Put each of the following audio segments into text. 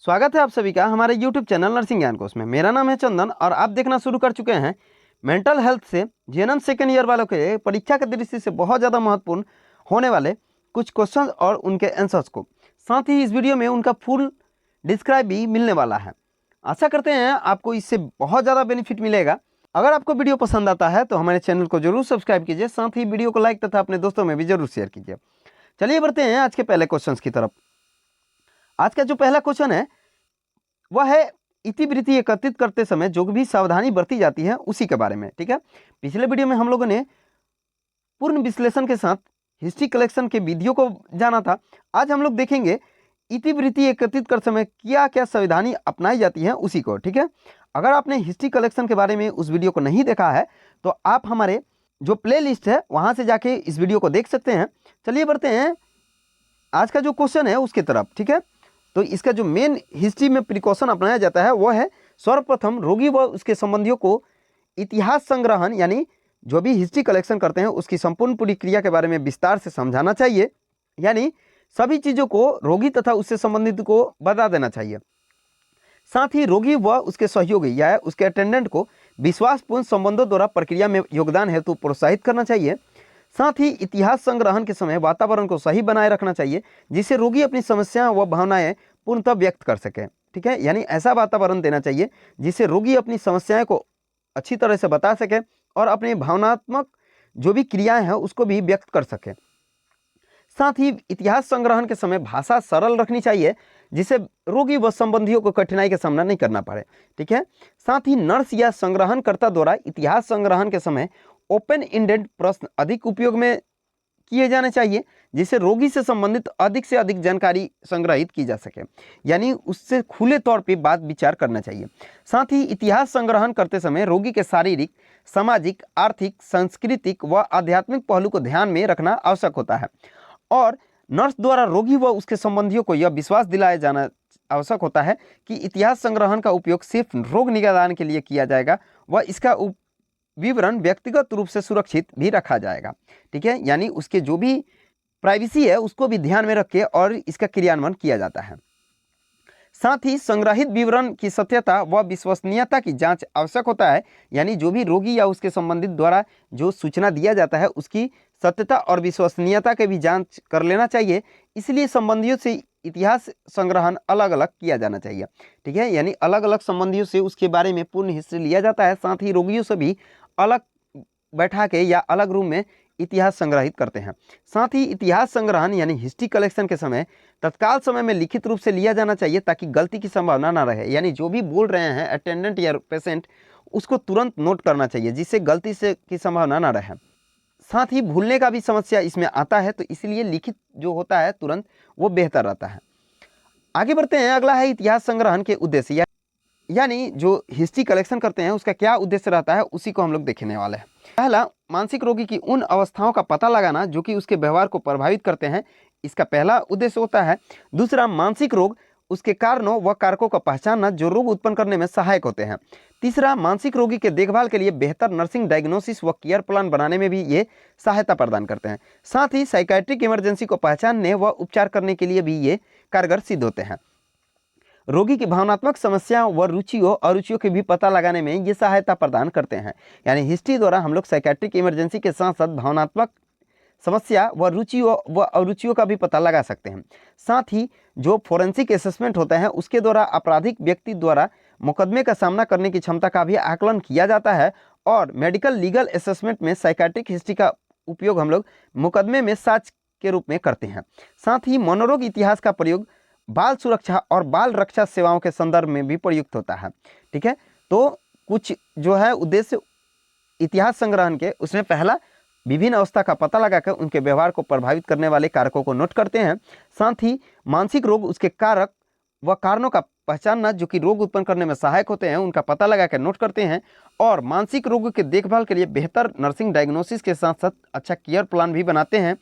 स्वागत है आप सभी का हमारे YouTube चैनल नर्सिंग ज्ञान कोश में। मेरा नाम है चंदन और आप देखना शुरू कर चुके हैं मेंटल हेल्थ से जीएनएम सेकेंड ईयर वालों के परीक्षा की दृष्टि से बहुत ज़्यादा महत्वपूर्ण होने वाले कुछ क्वेश्चन और उनके आंसर्स को। साथ ही इस वीडियो में उनका फुल डिस्क्राइब भी मिलने वाला है। आशा करते हैं आपको इससे बहुत ज़्यादा बेनिफिट मिलेगा। अगर आपको वीडियो पसंद आता है तो हमारे चैनल को जरूर सब्सक्राइब कीजिए, साथ ही वीडियो को लाइक तथा अपने दोस्तों में भी जरूर शेयर कीजिए। चलिए बढ़ते हैं आज के पहले क्वेश्चन की तरफ। आज का जो पहला क्वेश्चन है वह है इतिवृत्ति एकत्रित करते समय जो भी सावधानी बरती जाती है उसी के बारे में। ठीक है, पिछले वीडियो में हम लोगों ने पूर्ण विश्लेषण के साथ हिस्ट्री कलेक्शन के विधियों को जाना था। आज हम लोग देखेंगे इतिवृत्ति एकत्रित करते समय क्या क्या सावधानी अपनाई जाती है उसी को। ठीक है, अगर आपने हिस्ट्री कलेक्शन के बारे में उस वीडियो को नहीं देखा है तो आप हमारे जो प्ले लिस्ट है वहाँ से जाके इस वीडियो को देख सकते हैं। चलिए बढ़ते हैं आज का जो क्वेश्चन है उसकी तरफ। ठीक है, तो इसका जो मेन हिस्ट्री में प्रिकॉशन अपनाया जाता है वह है सर्वप्रथम रोगी व उसके संबंधियों को इतिहास संग्रहण यानी जो भी हिस्ट्री कलेक्शन करते हैं उसकी संपूर्ण प्रक्रिया के बारे में विस्तार से समझाना चाहिए, यानी सभी चीज़ों को रोगी तथा उससे संबंधित को बता देना चाहिए। साथ ही रोगी व उसके सहयोगी या उसके अटेंडेंट को विश्वासपूर्ण संबंधों द्वारा प्रक्रिया में योगदान हेतु प्रोत्साहित करना चाहिए। साथ ही इतिहास संग्रहण के समय वातावरण को सही बनाए रखना चाहिए जिससे रोगी अपनी समस्याएं व भावनाएं पूर्णतः व्यक्त कर सके। ठीक है, यानी ऐसा वातावरण देना चाहिए जिससे रोगी अपनी समस्याएं को अच्छी तरह से बता सके और अपनी भावनात्मक जो भी क्रियाएं हैं उसको भी व्यक्त कर सके। साथ ही इतिहास संग्रहण के समय भाषा सरल रखनी चाहिए जिससे रोगी व संबंधियों को कठिनाई का सामना नहीं करना पड़े। ठीक है, साथ ही नर्स या संग्रहणकर्ता द्वारा इतिहास संग्रहण के समय ओपन एंडेड प्रश्न अधिक उपयोग में किए जाने चाहिए जिससे रोगी से संबंधित अधिक से अधिक जानकारी संग्रहित की जा सके, यानी उससे खुले तौर पे बात विचार करना चाहिए। साथ ही इतिहास संग्रहण करते समय रोगी के शारीरिक, सामाजिक, आर्थिक, सांस्कृतिक व आध्यात्मिक पहलू को ध्यान में रखना आवश्यक होता है और नर्स द्वारा रोगी व उसके संबंधियों को यह विश्वास दिलाया जाना आवश्यक होता है कि इतिहास संग्रहण का उपयोग सिर्फ रोग निदान के लिए किया जाएगा व इसका विवरण व्यक्तिगत रूप से सुरक्षित भी रखा जाएगा। ठीक है, यानी उसके जो भी प्राइवेसी है उसको भी ध्यान में रख के और इसका क्रियान्वयन किया जाता है। साथ ही संग्रहित विवरण की सत्यता व विश्वसनीयता की जांच आवश्यक होता है, यानी जो भी रोगी या उसके संबंधित द्वारा जो सूचना दिया जाता है उसकी सत्यता और विश्वसनीयता की भी जांच कर लेना चाहिए। इसलिए संबंधियों से इतिहास संग्रहण अलग अलग किया जाना चाहिए। ठीक है, यानी अलग अलग संबंधियों से उसके बारे में पूर्ण हिस्ट्री लिया जाता है। साथ ही रोगियों से भी अलग बैठा के या अलग रूम में इतिहास संग्रहित करते हैं। साथ ही इतिहास संग्रहण यानी हिस्ट्री कलेक्शन के समय तत्काल समय में लिखित रूप से लिया जाना चाहिए ताकि गलती की संभावना ना रहे, यानी जो भी बोल रहे हैं अटेंडेंट या पेशेंट उसको तुरंत नोट करना चाहिए जिससे गलती से की संभावना ना रहे। साथ ही भूलने का भी समस्या इसमें आता है तो इसलिए लिखित जो होता है तुरंत वो बेहतर रहता है। आगे बढ़ते हैं, अगला है इतिहास संग्रहण के उद्देश्य, यानी जो हिस्ट्री कलेक्शन करते हैं उसका क्या उद्देश्य रहता है उसी को हम लोग देखने वाले हैं। पहला, मानसिक रोगी की उन अवस्थाओं का पता लगाना जो कि उसके व्यवहार को प्रभावित करते हैं, इसका पहला उद्देश्य होता है। दूसरा, मानसिक रोग उसके कारणों व कारकों का पहचानना जो रोग उत्पन्न करने में सहायक होते हैं। तीसरा, मानसिक रोगी के देखभाल के लिए बेहतर नर्सिंग डायग्नोसिस व केयर प्लान बनाने में भी ये सहायता प्रदान करते हैं। साथ ही साइकेट्रिक इमरजेंसी को पहचानने व उपचार करने के लिए भी ये कारगर सिद्ध होते हैं। रोगी की भावनात्मक समस्याओं व रुचियों अरुचियों के भी पता लगाने में ये सहायता प्रदान करते हैं, यानी हिस्ट्री द्वारा हम लोग साइकेट्रिक इमरजेंसी के साथ साथ भावनात्मक समस्या व रुचियों व अरुचियों का भी पता लगा सकते हैं। साथ ही जो फोरेंसिक असेसमेंट होता है उसके द्वारा आपराधिक व्यक्ति द्वारा मुकदमे का सामना करने की क्षमता का भी आकलन किया जाता है और मेडिकल लीगल असेसमेंट में साइकेट्रिक हिस्ट्री का उपयोग हम लोग मुकदमे में साक्ष्य के रूप में करते हैं। साथ ही मनोरोग इतिहास का प्रयोग बाल सुरक्षा और बाल रक्षा सेवाओं के संदर्भ में भी प्रयुक्त होता है। ठीक है, तो कुछ जो है उद्देश्य इतिहास संग्रहण के, उसमें पहला विभिन्न अवस्था का पता लगाकर उनके व्यवहार को प्रभावित करने वाले कारकों को नोट करते हैं। साथ ही मानसिक रोग उसके कारक व कारणों का पहचानना जो कि रोग उत्पन्न करने में सहायक होते हैं उनका पता लगाकर नोट करते हैं और मानसिक रोग के देखभाल के लिए बेहतर नर्सिंग डायग्नोसिस के साथ साथ अच्छा केयर प्लान भी बनाते हैं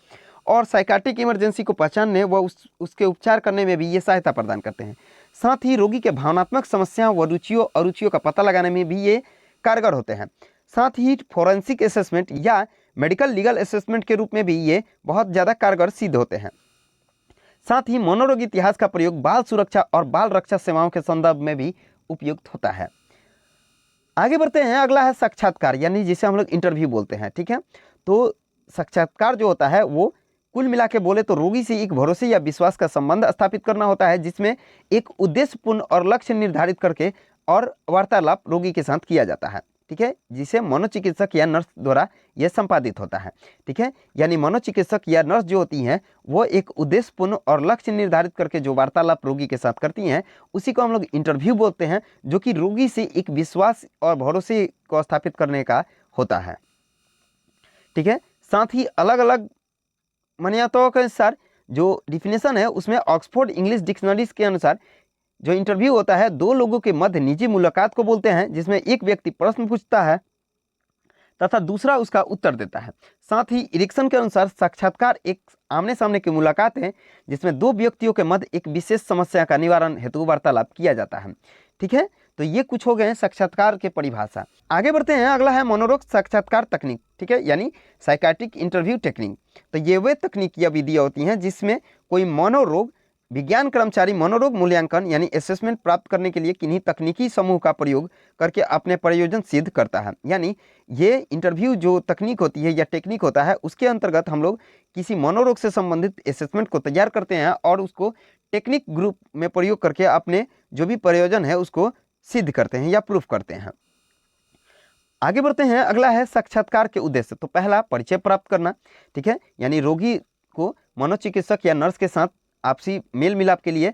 और साइकाट्रिक इमरजेंसी को पहचानने व उसके उपचार करने में भी ये सहायता प्रदान करते हैं। साथ ही रोगी के भावनात्मक समस्याओं व रुचियों अरुचियों का पता लगाने में भी ये कारगर होते हैं। साथ ही फोरेंसिक असेसमेंट या मेडिकल लीगल असेसमेंट के रूप में भी ये बहुत ज़्यादा कारगर सिद्ध होते हैं। साथ ही मनोरोग इतिहास का प्रयोग बाल सुरक्षा और बाल रक्षा सेवाओं के संदर्भ में भी उपयुक्त होता है। आगे बढ़ते हैं, अगला है साक्षात्कार, यानी जिसे हम लोग इंटरव्यू बोलते हैं। ठीक है, तो साक्षात्कार जो होता है वो कुल मिला के बोले तो रोगी से एक भरोसे या विश्वास का संबंध स्थापित करना होता है, जिसमें एक उद्देश्यपूर्ण और लक्ष्य निर्धारित करके और वार्तालाप रोगी के साथ किया जाता है। ठीक है, जिसे मनोचिकित्सक या नर्स द्वारा यह संपादित होता है। ठीक है, यानी मनोचिकित्सक या नर्स जो होती हैं वो एक उद्देश्यपूर्ण और लक्ष्य निर्धारित करके जो वार्तालाप रोगी के साथ करती हैं उसी को हम लोग इंटरव्यू बोलते हैं, जो कि रोगी से एक विश्वास और भरोसे को स्थापित करने का होता है। ठीक है, साथ ही अलग अलग मान्यताओं के अनुसार जो डिफिनेशन है उसमें ऑक्सफोर्ड इंग्लिश डिक्शनरीज के अनुसार जो इंटरव्यू होता है दो लोगों के मध्य निजी मुलाकात को बोलते हैं, जिसमें एक व्यक्ति प्रश्न पूछता है तथा दूसरा उसका उत्तर देता है। साथ ही इरिक्सन के अनुसार साक्षात्कार एक आमने सामने की मुलाकात है जिसमें दो व्यक्तियों के मध्य एक विशेष समस्या का निवारण हेतु वार्तालाप किया जाता है। ठीक है, तो ये कुछ हो गए साक्षात्कार के परिभाषा। आगे बढ़ते हैं, अगला है मनोरोग साक्षात्कार तकनीक। ठीक है, यानी साइकाट्रिक इंटरव्यू टेक्निक। तो ये वे तकनीक या विधियाँ होती हैं जिसमें कोई मनोरोग विज्ञान कर्मचारी मनोरोग मूल्यांकन यानी असेसमेंट प्राप्त करने के लिए किन्हीं तकनीकी समूह का प्रयोग करके अपने प्रयोजन सिद्ध करता है। यानी ये इंटरव्यू जो तकनीक होती है या टेक्निक होता है उसके अंतर्गत हम लोग किसी मनोरोग से संबंधित असेसमेंट को तैयार करते हैं और उसको टेक्निक ग्रुप में प्रयोग करके अपने जो भी प्रयोजन है उसको सिद्ध करते हैं या प्रूफ करते हैं। आगे बढ़ते हैं, अगला है साक्षात्कार के उद्देश्य। तो पहला परिचय प्राप्त करना। ठीक है, यानी रोगी को मनोचिकित्सक या नर्स के साथ आपसी मेल मिलाप के लिए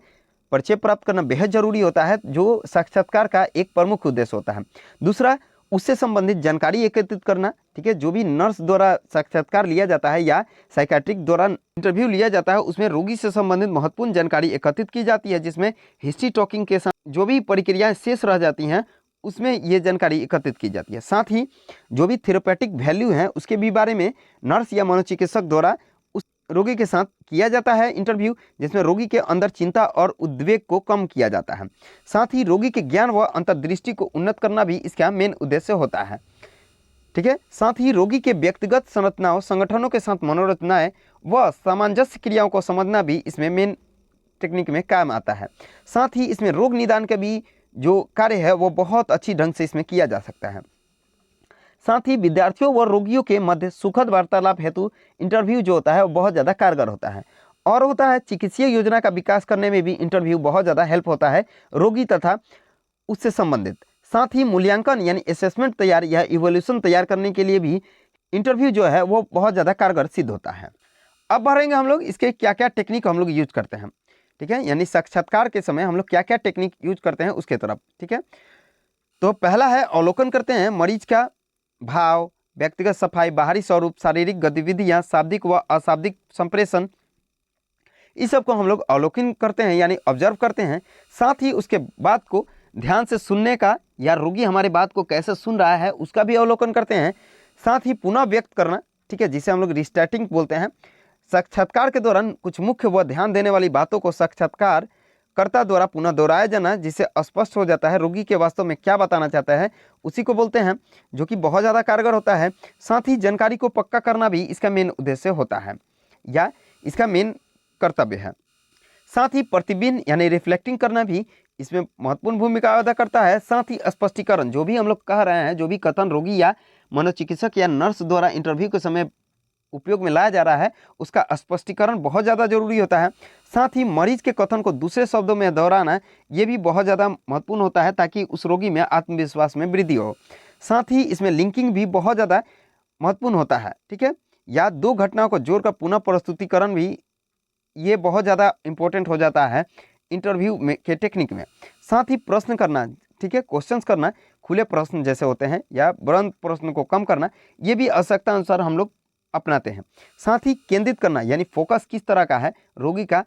परिचय प्राप्त करना बेहद जरूरी होता है, जो साक्षात्कार का एक प्रमुख उद्देश्य होता है। दूसरा, उससे संबंधित जानकारी एकत्रित करना। ठीक है, जो भी नर्स द्वारा साक्षात्कार लिया जाता है या साइकाट्रिक द्वारा इंटरव्यू लिया जाता है उसमें रोगी से संबंधित महत्वपूर्ण जानकारी एकत्रित की जाती है, जिसमें हिस्ट्री टॉकिंग के साथ जो भी प्रक्रियाएं शेष रह जाती हैं उसमें ये जानकारी एकत्रित की जाती है। साथ ही जो भी थेरेपेटिक वैल्यू है उसके भी बारे में नर्स या मनोचिकित्सक द्वारा उस रोगी के साथ किया जाता है इंटरव्यू, जिसमें रोगी के अंदर चिंता और उद्वेग को कम किया जाता है। साथ ही रोगी के ज्ञान व अंतर्दृष्टि को उन्नत करना भी इसका मेन उद्देश्य होता है। ठीक है, साथ ही रोगी के व्यक्तिगत संरचनाओं संगठनों के साथ मनोरचनाएं व सामंजस्य क्रियाओं को समझना भी इसमें मेन टेक्निक में काम आता है। साथ ही इसमें रोग निदान का भी जो कार्य है वो बहुत अच्छी ढंग से इसमें किया जा सकता है। साथ ही विद्यार्थियों व रोगियों के मध्य सुखद वार्तालाप हेतु इंटरव्यू जो होता है वो बहुत ज़्यादा कारगर होता है। और होता है चिकित्सीय योजना का विकास करने में भी इंटरव्यू बहुत ज़्यादा हेल्प होता है रोगी तथा उससे संबंधित। साथ ही मूल्यांकन यानी असेसमेंट तैयार या इवोल्यूशन तैयार करने के लिए भी इंटरव्यू जो है वो बहुत ज़्यादा कारगर सिद्ध होता है। अब बढ़ेंगे हम लोग इसके क्या क्या टेक्निक हम लोग यूज करते हैं। ठीक है, यानी साक्षात्कार के समय हम लोग क्या क्या टेक्निक यूज करते हैं उसके तरफ। ठीक है, तो पहला है अवलोकन करते हैं मरीज का भाव, व्यक्तिगत सफाई, बाहरी स्वरूप, शारीरिक गतिविधियां, शाब्दिक व अशाब्दिक संप्रेषण, इस सब को हम लोग अवलोकन करते हैं यानी ऑब्जर्व करते हैं। साथ ही उसके बात को ध्यान से सुनने का या रोगी हमारे बात को कैसे सुन रहा है उसका भी अवलोकन करते हैं। साथ ही पुनः व्यक्त करना, ठीक है, जिसे हम लोग रिस्टार्टिंग बोलते हैं। साक्षात्कार के दौरान कुछ मुख्य व ध्यान देने वाली बातों को साक्षात्कार कर्ता द्वारा पुनः दोहराया जाना, जिससे स्पष्ट हो जाता है रोगी के वास्तव में क्या बताना चाहता है, उसी को बोलते हैं, जो कि बहुत ज़्यादा कारगर होता है। साथ ही जानकारी को पक्का करना भी इसका मेन उद्देश्य होता है या इसका मेन कर्तव्य है। साथ ही प्रतिबिंब यानी रिफ्लेक्टिंग करना भी इसमें महत्वपूर्ण भूमिका अदा करता है। साथ ही स्पष्टीकरण, जो भी हम लोग कह रहे हैं, जो भी कथन रोगी या मनोचिकित्सक या नर्स द्वारा इंटरव्यू के समय उपयोग में लाया जा रहा है उसका स्पष्टीकरण बहुत ज़्यादा जरूरी होता है। साथ ही मरीज के कथन को दूसरे शब्दों में दोहराना ये भी बहुत ज़्यादा महत्वपूर्ण होता है ताकि उस रोगी में आत्मविश्वास में वृद्धि हो। साथ ही इसमें लिंकिंग भी बहुत ज़्यादा महत्वपूर्ण होता है। ठीक है, या दो घटनाओं को जोड़कर पुनः प्रस्तुतिकरण भी ये बहुत ज़्यादा इम्पोर्टेंट हो जाता है इंटरव्यू में के टेक्निक में। साथ ही प्रश्न करना, ठीक है, क्वेश्चंस करना, खुले प्रश्न जैसे होते हैं या बंद प्रश्न को कम करना, ये भी आवश्यकता अनुसार हम लोग अपनाते हैं। साथ ही केंद्रित करना यानी फोकस किस तरह का है रोगी का,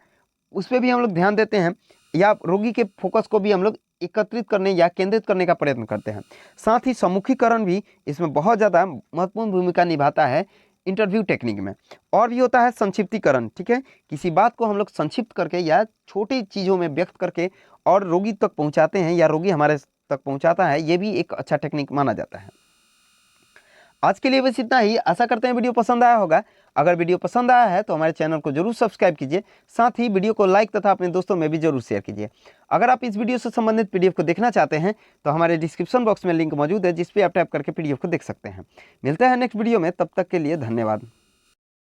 उस पर भी हम लोग ध्यान देते हैं या रोगी के फोकस को भी हम लोग एकत्रित करने या केंद्रित करने का प्रयत्न करते हैं। साथ ही सम्मुखीकरण भी इसमें बहुत ज़्यादा महत्वपूर्ण भूमिका निभाता है इंटरव्यू टेक्निक में। और भी होता है संक्षिप्तीकरण, ठीक है, किसी बात को हम लोग संक्षिप्त करके या छोटी चीज़ों में व्यक्त करके और रोगी तक पहुंचाते हैं या रोगी हमारे तक पहुंचाता है, ये भी एक अच्छा टेक्निक माना जाता है। आज के लिए बस इतना ही। आशा करते हैं वीडियो पसंद आया होगा। अगर वीडियो पसंद आया है तो हमारे चैनल को जरूर सब्सक्राइब कीजिए, साथ ही वीडियो को लाइक तथा अपने दोस्तों में भी जरूर शेयर कीजिए। अगर आप इस वीडियो से संबंधित पीडीएफ को देखना चाहते हैं तो हमारे डिस्क्रिप्शन बॉक्स में लिंक मौजूद है, जिस पे आप टैप करके पीडीएफ को देख सकते हैं। मिलते हैं नेक्स्ट वीडियो में, तब तक के लिए धन्यवाद।